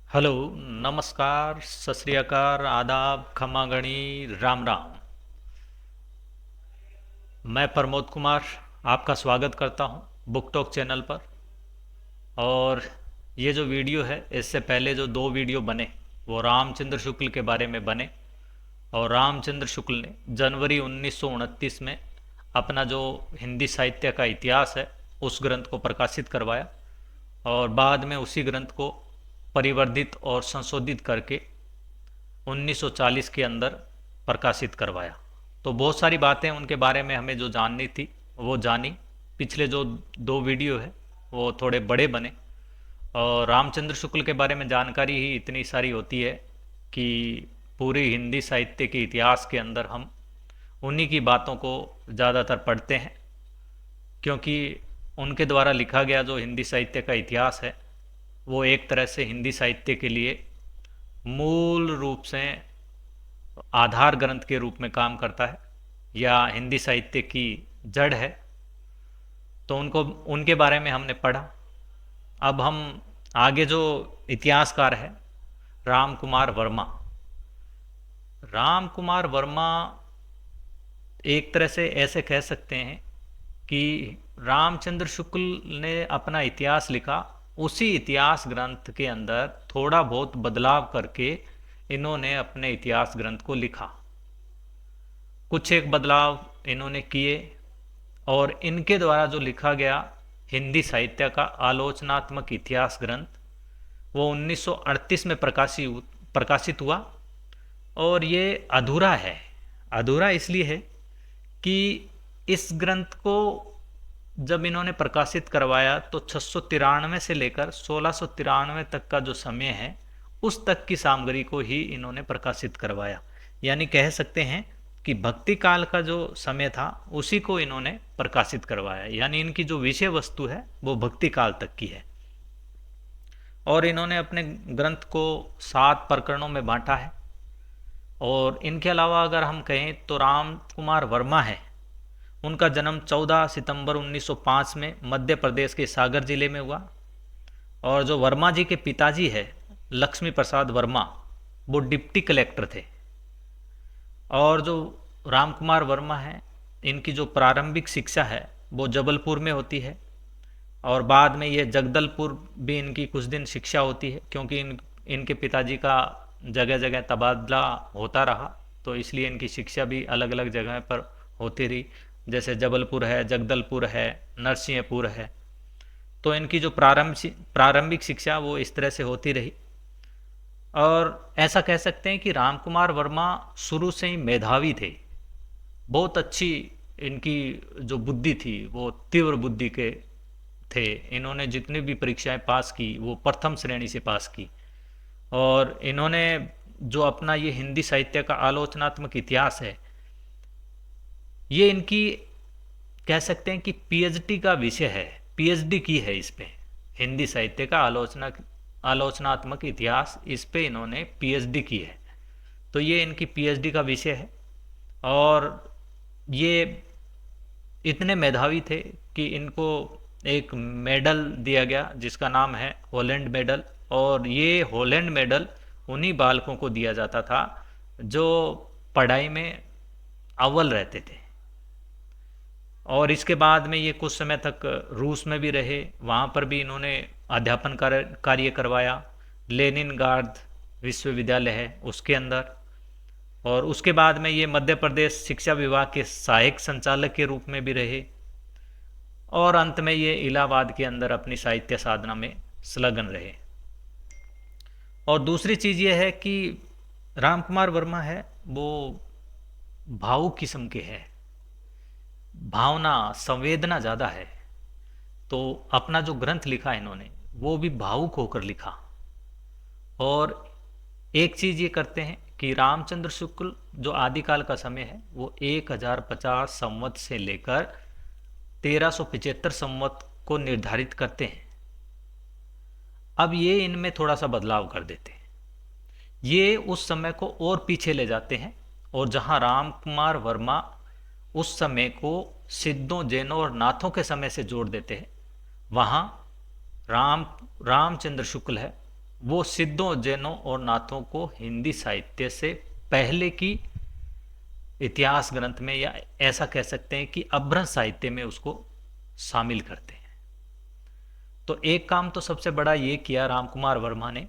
Hello. नमस्कार, सत श्री अकाल, आदाब, खमा गणी, राम राम। मैं प्रमोद कुमार आपका स्वागत करता हूं बुक टॉक चैनल पर। और ये जो वीडियो है, इससे पहले जो दो वीडियो बने वो रामचंद्र शुक्ल के बारे में बने। और रामचंद्र शुक्ल ने जनवरी 1929 में अपना जो हिंदी साहित्य का इतिहास है उस ग्रंथ को प्रकाशित करवाया। और बाद में उसी ग्रंथ को परिवर्धित और संशोधित करके 1940 के अंदर प्रकाशित करवाया। तो बहुत सारी बातें उनके बारे में हमें जो जाननी थी वो जानी। पिछले जो दो वीडियो है वो थोड़े बड़े बने। और रामचंद्र शुक्ल के बारे में जानकारी ही इतनी सारी होती है कि पूरी हिंदी साहित्य के इतिहास के अंदर हम उन्हीं की बातों को ज़्यादातर पढ़ते हैं, क्योंकि उनके द्वारा लिखा गया जो हिंदी साहित्य का इतिहास है वो एक तरह से हिंदी साहित्य के लिए मूल रूप से आधार ग्रंथ के रूप में काम करता है, या हिंदी साहित्य की जड़ है। तो उनको उनके बारे में हमने पढ़ा। अब हम आगे जो इतिहासकार है राम कुमार वर्मा। राम कुमार वर्मा एक तरह से ऐसे कह सकते हैं कि रामचंद्र शुक्ल ने अपना इतिहास लिखा, उसी इतिहास ग्रंथ के अंदर थोड़ा बहुत बदलाव करके इन्होंने अपने इतिहास ग्रंथ को लिखा। कुछ एक बदलाव इन्होंने किए और इनके द्वारा जो लिखा गया हिंदी साहित्य का आलोचनात्मक इतिहास ग्रंथ वो 1938 में प्रकाशित हुआ। और ये अधूरा है। अधूरा इसलिए है कि इस ग्रंथ को जब इन्होंने प्रकाशित करवाया तो 693 से लेकर 1693 तक का जो समय है उस तक की सामग्री को ही इन्होंने प्रकाशित करवाया। यानी कह सकते हैं कि भक्ति काल का जो समय था उसी को इन्होंने प्रकाशित करवाया। यानी इनकी जो विषय वस्तु है वो भक्ति काल तक की है। और इन्होंने अपने ग्रंथ को 7 प्रकरणों में बांटा है। और इनके अलावा अगर हम कहें तो राम कुमार वर्मा है, उनका जन्म 14 सितंबर 1905 में मध्य प्रदेश के सागर जिले में हुआ। और जो वर्मा जी के पिताजी है लक्ष्मी प्रसाद वर्मा, वो डिप्टी कलेक्टर थे। और जो राम कुमार वर्मा है, इनकी जो प्रारंभिक शिक्षा है वो जबलपुर में होती है। और बाद में ये जगदलपुर भी इनकी कुछ दिन शिक्षा होती है, क्योंकि इनके पिताजी का जगह जगह तबादला होता रहा, तो इसलिए इनकी शिक्षा भी अलग अलग जगह पर होती रही। जैसे जबलपुर है, जगदलपुर है, नरसिंहपुर है। तो इनकी जो प्रारंभिक शिक्षा वो इस तरह से होती रही। और ऐसा कह सकते हैं कि रामकुमार वर्मा शुरू से ही मेधावी थे। बहुत अच्छी इनकी जो बुद्धि थी वो तीव्र बुद्धि के थे। इन्होंने जितनी भी परीक्षाएं पास की वो प्रथम श्रेणी से पास की। और इन्होंने जो अपना ये हिंदी साहित्य का आलोचनात्मक इतिहास है, ये इनकी कह सकते हैं कि पीएचडी का विषय है। पीएचडी की है इस पे, हिंदी साहित्य का आलोचनात्मक इतिहास, इस पे इन्होंने पीएचडी की है। तो ये इनकी पीएचडी का विषय है। और ये इतने मेधावी थे कि इनको एक मेडल दिया गया जिसका नाम है हॉलैंड मेडल। और ये हॉलैंड मेडल उन्हीं बालकों को दिया जाता था जो पढ़ाई में अव्वल रहते थे। और इसके बाद में ये कुछ समय तक रूस में भी रहे, वहाँ पर भी इन्होंने अध्यापन कार्य करवाया। लेनिनग्राड विश्वविद्यालय है उसके अंदर। और उसके बाद में ये मध्य प्रदेश शिक्षा विभाग के सहायक संचालक के रूप में भी रहे। और अंत में ये इलाहाबाद के अंदर अपनी साहित्य साधना में संलग्न रहे। और दूसरी चीज़ ये है कि राम कुमार वर्मा है वो भावुक किस्म के हैं, भावना संवेदना ज़्यादा है। तो अपना जो ग्रंथ लिखा इन्होंने वो भी भावुक होकर लिखा। और एक चीज़ ये करते हैं कि रामचंद्र शुक्ल जो आदिकाल का समय है वो 1050 संवत से लेकर 1375 संवत को निर्धारित करते हैं। अब ये इनमें थोड़ा सा बदलाव कर देते हैं। ये उस समय को और पीछे ले जाते हैं। और जहाँ राम कुमार वर्मा उस समय को सिद्धों, जैनों और नाथों के समय से जोड़ देते हैं, वहाँ रामचंद्र शुक्ल है वो सिद्धों, जैनों और नाथों को हिंदी साहित्य से पहले की इतिहास ग्रंथ में, या ऐसा कह सकते हैं कि अपभ्रंश साहित्य में उसको शामिल करते हैं। तो एक काम तो सबसे बड़ा ये किया रामकुमार वर्मा ने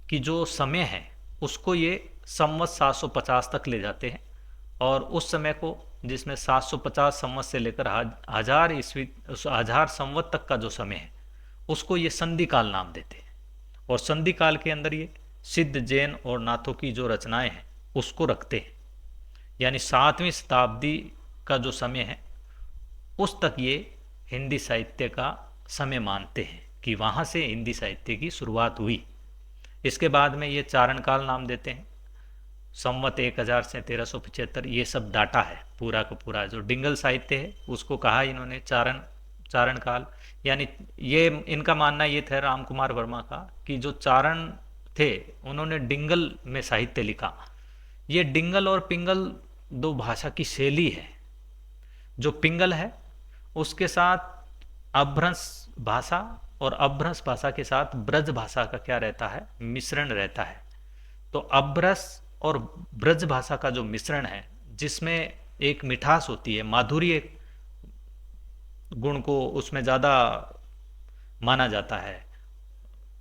कि जो समय है उसको ये संवत 750 तक ले जाते हैं, और उस समय को, जिसमें 750 संवत से लेकर 1000 संवत तक का जो समय है, उसको ये संधि काल नाम देते हैं। और संधि काल के अंदर ये सिद्ध, जैन और नाथों की जो रचनाएं हैं उसको रखते हैं। यानी 7वीं शताब्दी का जो समय है उस तक ये हिंदी साहित्य का समय मानते हैं कि वहाँ से हिंदी साहित्य की शुरुआत हुई। इसके बाद में ये चारण काल नाम देते हैं। संवत 1000 से 1375 ये सब डाटा है पूरा का पूरा। जो डिंगल साहित्य है उसको कहा इन्होंने चारण चारण काल। यानी ये इनका मानना ये था राम कुमार वर्मा का कि जो चारण थे उन्होंने डिंगल में साहित्य लिखा। ये डिंगल और पिंगल दो भाषा की शैली है। जो पिंगल है उसके साथ अपभ्रंश भाषा, और अपभ्रंश भाषा के साथ ब्रज भाषा का क्या रहता है, मिश्रण रहता है। तो अपभ्रंश और ब्रज भाषा का जो मिश्रण है, जिसमें एक मिठास होती है, माधुर्य गुण को उसमें ज़्यादा माना जाता है।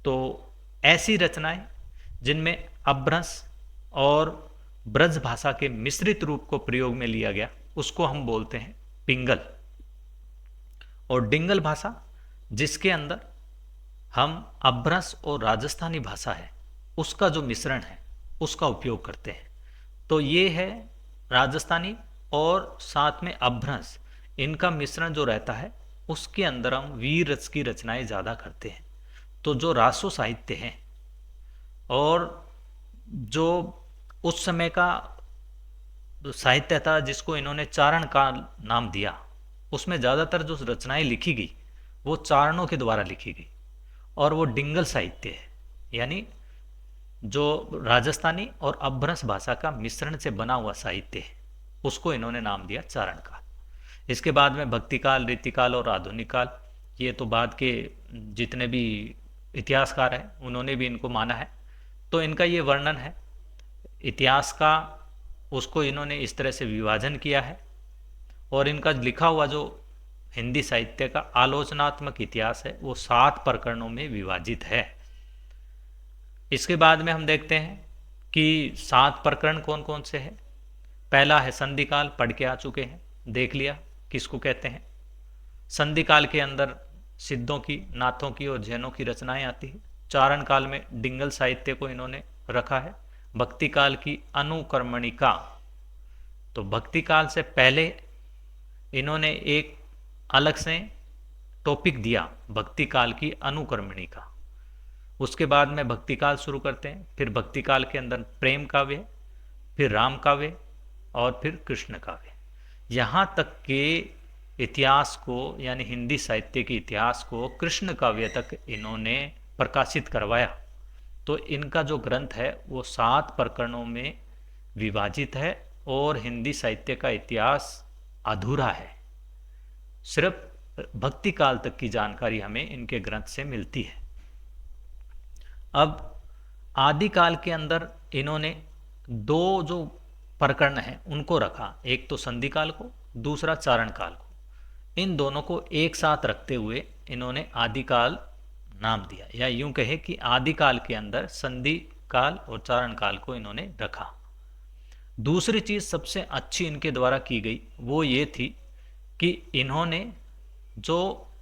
तो ऐसी रचनाएं जिनमें अपभ्रंश और ब्रज भाषा के मिश्रित रूप को प्रयोग में लिया गया, उसको हम बोलते हैं पिंगल। और डिंगल भाषा जिसके अंदर हम अपभ्रंश और राजस्थानी भाषा है उसका जो मिश्रण है उसका उपयोग करते हैं। तो ये है राजस्थानी और साथ में अपभ्रंश, इनका मिश्रण जो रहता है उसके अंदर हम वीर रस की रचनाएं ज़्यादा करते हैं। तो जो रासो साहित्य है और जो उस समय का साहित्य था जिसको इन्होंने चारण का नाम दिया, उसमें ज़्यादातर जो रचनाएं लिखी गई वो चारणों के द्वारा लिखी गई, और वो डिंगल साहित्य है। यानी जो राजस्थानी और अपभ्रंश भाषा का मिश्रण से बना हुआ साहित्य है उसको इन्होंने नाम दिया चारण काल। इसके बाद में भक्ति काल, रीतिकाल और आधुनिक काल, ये तो बाद के जितने भी इतिहासकार हैं उन्होंने भी इनको माना है। तो इनका ये वर्णन है इतिहास का, उसको इन्होंने इस तरह से विभाजन किया है। और इनका लिखा हुआ जो हिंदी साहित्य का आलोचनात्मक इतिहास है वो 7 प्रकरणों में विभाजित है। इसके बाद में हम देखते हैं कि 7 प्रकरण कौन कौन से हैं। पहला है संधि काल, पढ़ के आ चुके हैं, देख लिया किसको कहते हैं। संधि काल के अंदर सिद्धों की, नाथों की और जैनों की रचनाएं आती है। चारण काल में डिंगल साहित्य को इन्होंने रखा है। भक्ति काल की अनुकर्मणिका, तो भक्ति काल से पहले इन्होंने एक अलग से टॉपिक दिया भक्ति काल की अनुकर्मणिका। उसके बाद में भक्ति काल शुरू करते हैं। फिर भक्ति काल के अंदर प्रेम काव्य, फिर राम काव्य और फिर कृष्ण काव्य। यहाँ तक के इतिहास को, यानी हिंदी साहित्य के इतिहास को कृष्ण काव्य तक इन्होंने प्रकाशित करवाया। तो इनका जो ग्रंथ है वो 7 प्रकरणों में विभाजित है, और हिंदी साहित्य का इतिहास अधूरा है। सिर्फ भक्ति काल तक की जानकारी हमें इनके ग्रंथ से मिलती है। अब आदिकाल के अंदर इन्होंने 2 जो प्रकरण हैं उनको रखा, एक तो संधि काल को, दूसरा चारण काल को। इन दोनों को एक साथ रखते हुए इन्होंने आदिकाल नाम दिया, या यूं कहे कि आदिकाल के अंदर संधि काल और चारण काल को इन्होंने रखा। दूसरी चीज सबसे अच्छी इनके द्वारा की गई वो ये थी कि इन्होंने जो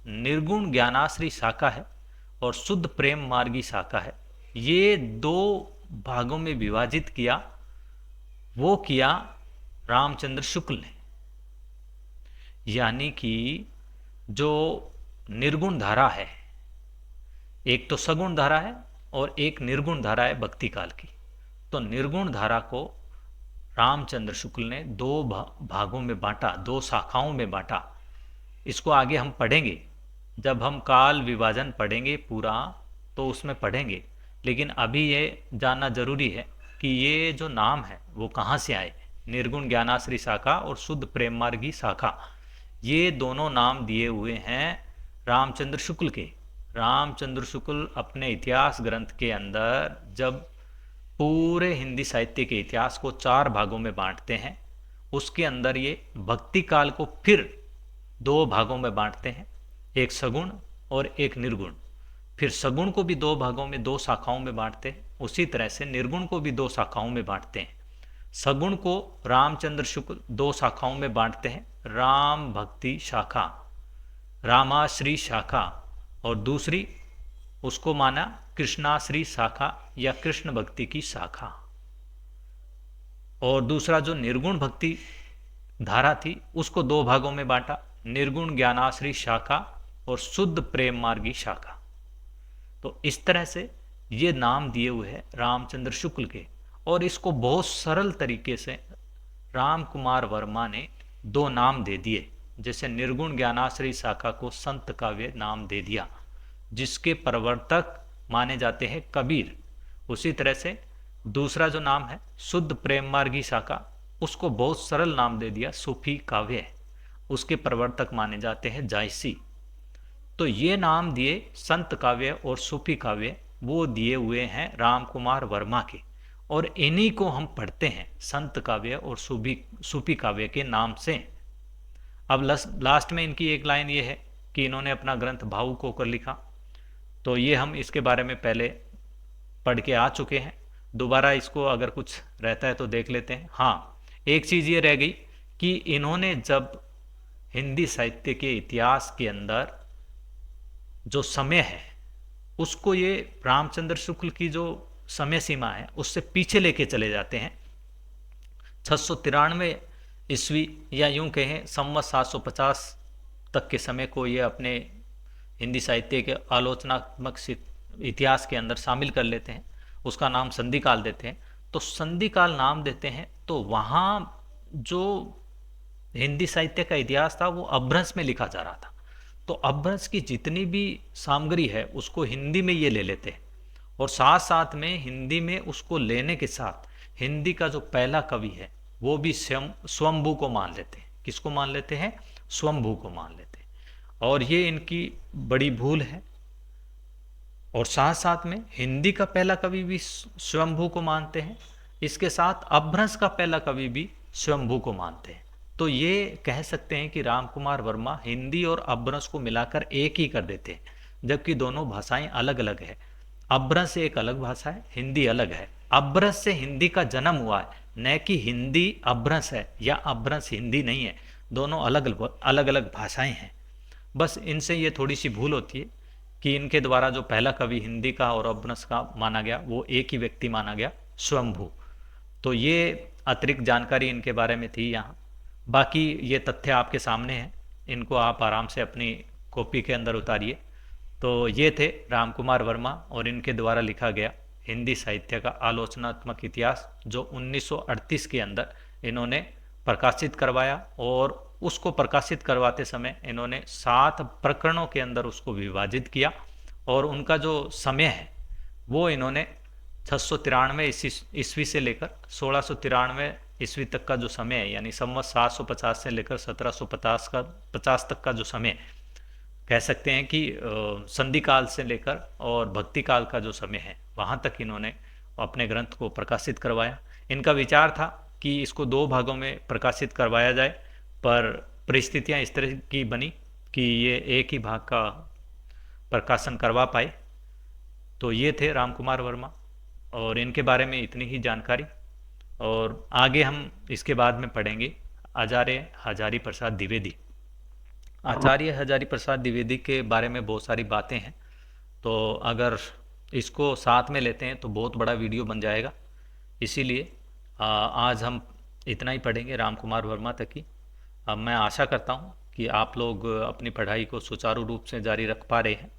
निर्गुण ज्ञानाश्री शाखा है और शुद्ध प्रेम मार्गी शाखा है, ये 2 भागों में विभाजित किया। वो किया रामचंद्र शुक्ल ने। यानी कि जो निर्गुण धारा है, एक तो सगुण धारा है और एक निर्गुण धारा है भक्ति काल की। तो निर्गुण धारा को रामचंद्र शुक्ल ने 2 भागों में बांटा, 2 शाखाओं में बांटा। इसको आगे हम पढ़ेंगे, जब हम काल विभाजन पढ़ेंगे पूरा तो उसमें पढ़ेंगे। लेकिन अभी ये जानना जरूरी है कि ये जो नाम है वो कहाँ से आए। निर्गुण ज्ञानाश्री शाखा और शुद्ध प्रेम मार्गी शाखा, ये दोनों नाम दिए हुए हैं रामचंद्र शुक्ल के। रामचंद्र शुक्ल अपने इतिहास ग्रंथ के अंदर जब पूरे हिंदी साहित्य के इतिहास को 4 भागों में बांटते हैं, उसके अंदर ये भक्ति काल को फिर 2 भागों में बांटते हैं, एक सगुण और एक निर्गुण। फिर सगुण को भी 2 भागों में 2 शाखाओं में बांटते हैं, उसी तरह से निर्गुण को भी 2 शाखाओं में बांटते हैं। सगुण को रामचंद्र शुक्ल 2 शाखाओं में बांटते हैं, राम भक्ति शाखा, रामाश्री शाखा, और दूसरी उसको माना कृष्णाश्री शाखा या कृष्ण भक्ति की शाखा। और दूसरा जो निर्गुण भक्ति धारा थी उसको 2 भागों में बांटा, निर्गुण ज्ञानाश्री शाखा और शुद्ध प्रेम मार्गी शाखा। तो इस तरह से ये नाम दिए हुए हैं रामचंद्र शुक्ल के, और इसको बहुत सरल तरीके से राम कुमार वर्मा ने 2 नाम दे दिए। जैसे निर्गुण ज्ञानाश्री शाखा को संत काव्य नाम दे दिया, जिसके प्रवर्तक माने जाते हैं कबीर। उसी तरह से दूसरा जो नाम है शुद्ध प्रेम मार्गी शाखा, उसको बहुत सरल नाम दे दिया सूफी काव्य, उसके प्रवर्तक माने जाते हैं जायसी। तो ये नाम दिए संत काव्य और सूफी काव्य, वो दिए हुए हैं राम कुमार वर्मा के, और इन्हीं को हम पढ़ते हैं संत काव्य और सूफी काव्य के नाम से। अब लास्ट में इनकी एक लाइन ये है कि इन्होंने अपना ग्रंथ भावुक होकर लिखा। तो ये हम इसके बारे में पहले पढ़ के आ चुके हैं, दोबारा इसको अगर कुछ रहता है तो देख लेते हैं। हाँ, एक चीज़ ये रह गई कि इन्होंने जब हिंदी साहित्य के इतिहास के अंदर जो समय है उसको ये रामचंद्र शुक्ल की जो समय सीमा है उससे पीछे लेके चले जाते हैं। 693 ईस्वी या यूं कहें संवत 750 तक के समय को ये अपने हिंदी साहित्य के आलोचनात्मक इतिहास के अंदर शामिल कर लेते हैं, उसका नाम संधि काल देते हैं। तो संधि काल नाम देते हैं तो वहाँ जो हिंदी साहित्य का इतिहास था वो अपभ्रंश में लिखा जा रहा था। तो अपभ्रंश की जितनी भी सामग्री है उसको हिंदी में ये ले लेते हैं, और साथ साथ में हिंदी में उसको लेने के साथ हिंदी का जो पहला कवि है वो भी स्वयंभू को मान लेते हैं। किसको मान लेते हैं? स्वयंभू को मान लेते हैं, और ये इनकी बड़ी भूल है। और साथ साथ में हिंदी का पहला कवि भी स्वयंभू को मानते हैं, इसके साथ अपभ्रंश का पहला कवि भी स्वयंभू को मानते हैं। तो ये कह सकते हैं कि राम कुमार वर्मा हिंदी और अपभ्रंश को मिलाकर एक ही कर देते हैं, जबकि दोनों भाषाएं अलग अलग है। अपभ्रंश एक अलग भाषा है, हिंदी अलग है। अपभ्रंश से हिंदी का जन्म हुआ है, न कि हिंदी अपभ्रंश है या अपभ्रंश हिंदी नहीं है। दोनों अलग अलग भाषाएं हैं। बस इनसे ये थोड़ी सी भूल होती है कि इनके द्वारा जो पहला कवि हिंदी का और अपभ्रंश का माना गया वो एक ही व्यक्ति माना गया, स्वयंभू। तो ये अतिरिक्त जानकारी इनके बारे में थी यहाँ। बाकी ये तथ्य आपके सामने हैं, इनको आप आराम से अपनी कॉपी के अंदर उतारिए। तो ये थे राम कुमार वर्मा और इनके द्वारा लिखा गया हिंदी साहित्य का आलोचनात्मक इतिहास, जो 1938 के अंदर इन्होंने प्रकाशित करवाया। और उसको प्रकाशित करवाते समय इन्होंने 7 प्रकरणों के अंदर उसको विभाजित किया, और उनका जो समय है वो इन्होंने 693 ईस्वी से लेकर 1693 ईस्वी तक का जो समय है, यानी संवत 750 से लेकर 1750 तक का जो समय कह सकते हैं कि संधि काल से लेकर और भक्ति काल का जो समय है वहाँ तक इन्होंने अपने ग्रंथ को प्रकाशित करवाया। इनका विचार था कि इसको 2 भागों में प्रकाशित करवाया जाए, पर परिस्थितियाँ इस तरह की बनी कि ये एक ही भाग का प्रकाशन करवा पाए। तो ये थे राम कुमार वर्मा, और इनके बारे में इतनी ही जानकारी। और आगे हम इसके बाद में पढ़ेंगे आचार्य हजारी प्रसाद द्विवेदी। आचार्य हजारी प्रसाद द्विवेदी के बारे में बहुत सारी बातें हैं, तो अगर इसको साथ में लेते हैं तो बहुत बड़ा वीडियो बन जाएगा। इसीलिए आज हम इतना ही पढ़ेंगे राम कुमार वर्मा तक ही। अब मैं आशा करता हूँ कि आप लोग अपनी पढ़ाई को सुचारू रूप से जारी रख पा रहे हैं,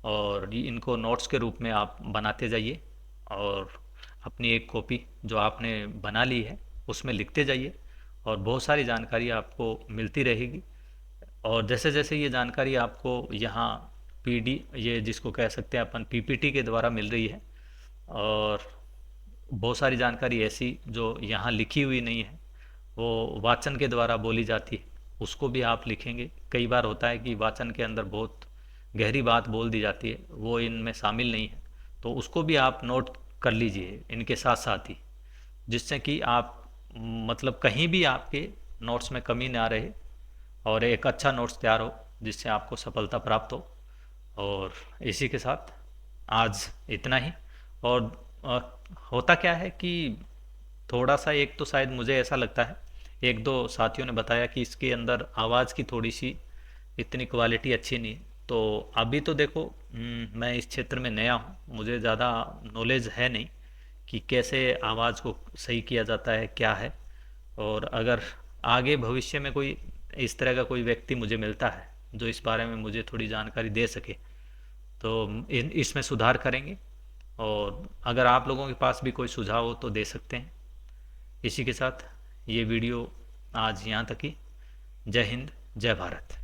और इनको नोट्स के रूप में आप बनाते जाइए, और अपनी एक कॉपी जो आपने बना ली है उसमें लिखते जाइए, और बहुत सारी जानकारी आपको मिलती रहेगी। और जैसे जैसे ये जानकारी आपको यहाँ ये जिसको कह सकते हैं अपन पीपीटी के द्वारा मिल रही है, और बहुत सारी जानकारी ऐसी जो यहाँ लिखी हुई नहीं है वो वाचन के द्वारा बोली जाती है, उसको भी आप लिखेंगे। कई बार होता है कि वाचन के अंदर बहुत गहरी बात बोल दी जाती है वो इनमें शामिल नहीं है। तो उसको भी आप नोट कर लीजिए इनके साथ साथ ही, जिससे कि आप मतलब कहीं भी आपके नोट्स में कमी ना रहे और एक अच्छा नोट्स तैयार हो जिससे आपको सफलता प्राप्त हो। और इसी के साथ आज इतना ही। और अ, होता क्या है कि थोड़ा सा, एक तो शायद मुझे ऐसा लगता है, एक दो साथियों ने बताया कि इसके अंदर आवाज़ की थोड़ी सी इतनी क्वालिटी अच्छी नहीं है। तो अभी तो देखो, मैं इस क्षेत्र में नया हूँ, मुझे ज़्यादा नॉलेज है नहीं कि कैसे आवाज़ को सही किया जाता है क्या है। और अगर आगे भविष्य में कोई इस तरह का कोई व्यक्ति मुझे मिलता है जो इस बारे में मुझे थोड़ी जानकारी दे सके तो इसमें सुधार करेंगे। और अगर आप लोगों के पास भी कोई सुझाव हो तो दे सकते हैं। इसी के साथ ये वीडियो आज यहाँ तक ही। जय हिंद, जय भारत।